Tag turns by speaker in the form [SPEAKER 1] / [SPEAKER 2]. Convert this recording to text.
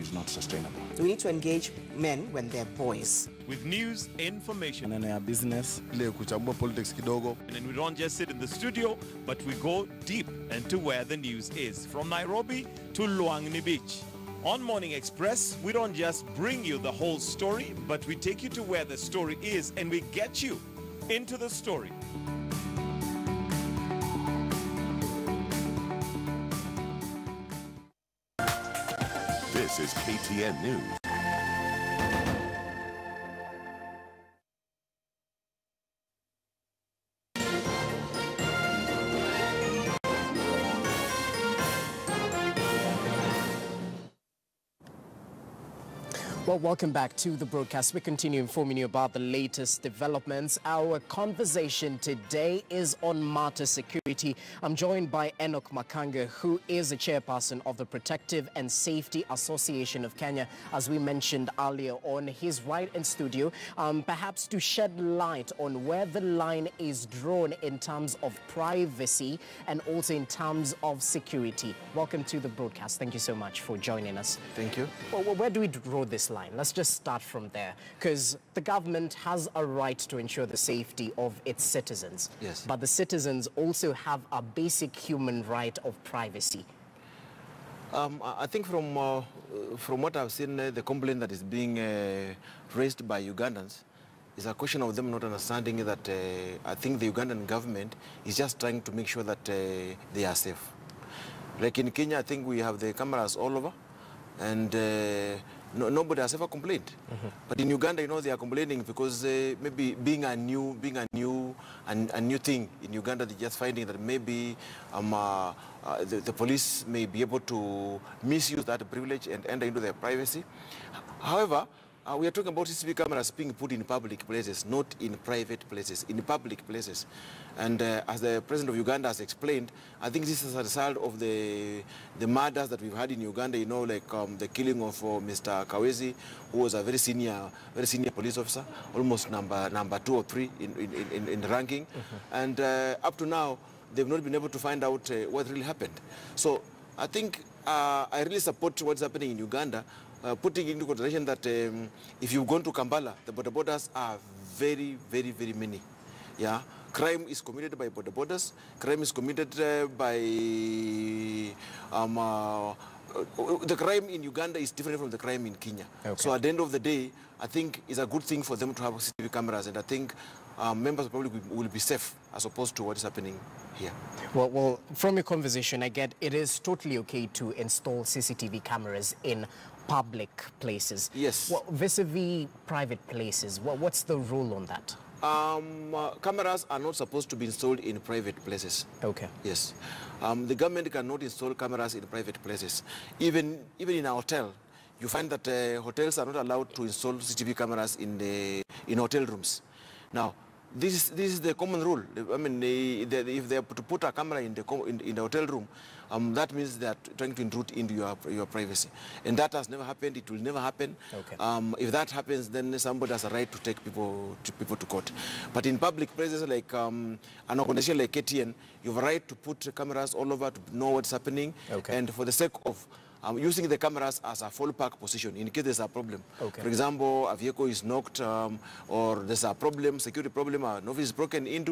[SPEAKER 1] is not sustainable.
[SPEAKER 2] We need to engage men when they're boys.
[SPEAKER 3] With news, information,
[SPEAKER 4] and business.
[SPEAKER 3] politics kidogo. And we don't just sit in the studio, but we go deep into where the news is. From Nairobi to Luangni Beach. On Morning Express, we don't just bring you the whole story, but we take you to where the story is and we get you into the story.
[SPEAKER 5] This is KTN News.
[SPEAKER 6] Well, welcome back to the broadcast. We continue informing you about the latest developments. Our conversation today is on matter security. I'm joined by Enoch Makanga, who is the chairperson of the Protective and Safety Association of Kenya. As we mentioned earlier on, he's right in studio, perhaps to shed light on where the line is drawn in terms of privacy and also in terms of security. Welcome to the broadcast. Thank you so much for joining us.
[SPEAKER 4] Thank you.
[SPEAKER 6] Well, where do we draw this line? Let's just start from there, because the government has a right to ensure the safety of its citizens.
[SPEAKER 4] Yes.
[SPEAKER 6] But the citizens also have a basic human right of privacy.
[SPEAKER 4] I think from what I've seen, the complaint that is being raised by Ugandans is a question of them not understanding that I think the Ugandan government is just trying to make sure that they are safe. Like in Kenya, I think we have the cameras all over, and nobody has ever complained. But in Uganda, you know, they are complaining because maybe being a new thing in Uganda, they're just finding that maybe the police may be able to misuse that privilege and enter into their privacy. However, we are talking about CCTV cameras being put in public places, not in private places, in public places. And as the President of Uganda has explained, I think this is a result of the murders that we've had in Uganda, you know, like the killing of Mr. Kawezi, who was a very senior police officer, almost number 2 or 3 in ranking. And up to now, they've not been able to find out what really happened. So I think I really support what's happening in Uganda, putting into consideration that if you've gone to Kampala, the border borders are very, very, very many. Yeah, crime is committed by border borders. Crime is committed by the crime in Uganda is different from the crime in Kenya. Okay. So at the end of the day, I think it's a good thing for them to have CCTV cameras, and I think members of the public will be safe as opposed to what is happening here.
[SPEAKER 6] Well, from your conversation, I get it is totally okay to install CCTV cameras in public places.
[SPEAKER 4] Yes.
[SPEAKER 6] Well, vis-a-vis private places, what's the rule on that?
[SPEAKER 4] Cameras are not supposed to be installed in private places. Okay. Yes. The government cannot install cameras in private places. Even in a hotel, you find that hotels are not allowed to install CCTV cameras in hotel rooms. Now, this is the common rule. I mean, if they are to put a camera in the hotel room, that means they are trying to intrude into your privacy, and that has never happened. It will never happen. Okay. If that happens, then somebody has a right to take people to court. But in public places like an organization like KTN, you have a right to put cameras all over to know what's happening. Okay. And for the sake of using the cameras as a fallback position in case there's a problem. Okay. For example, a vehicle is knocked or there's a problem, security problem, an office is broken into.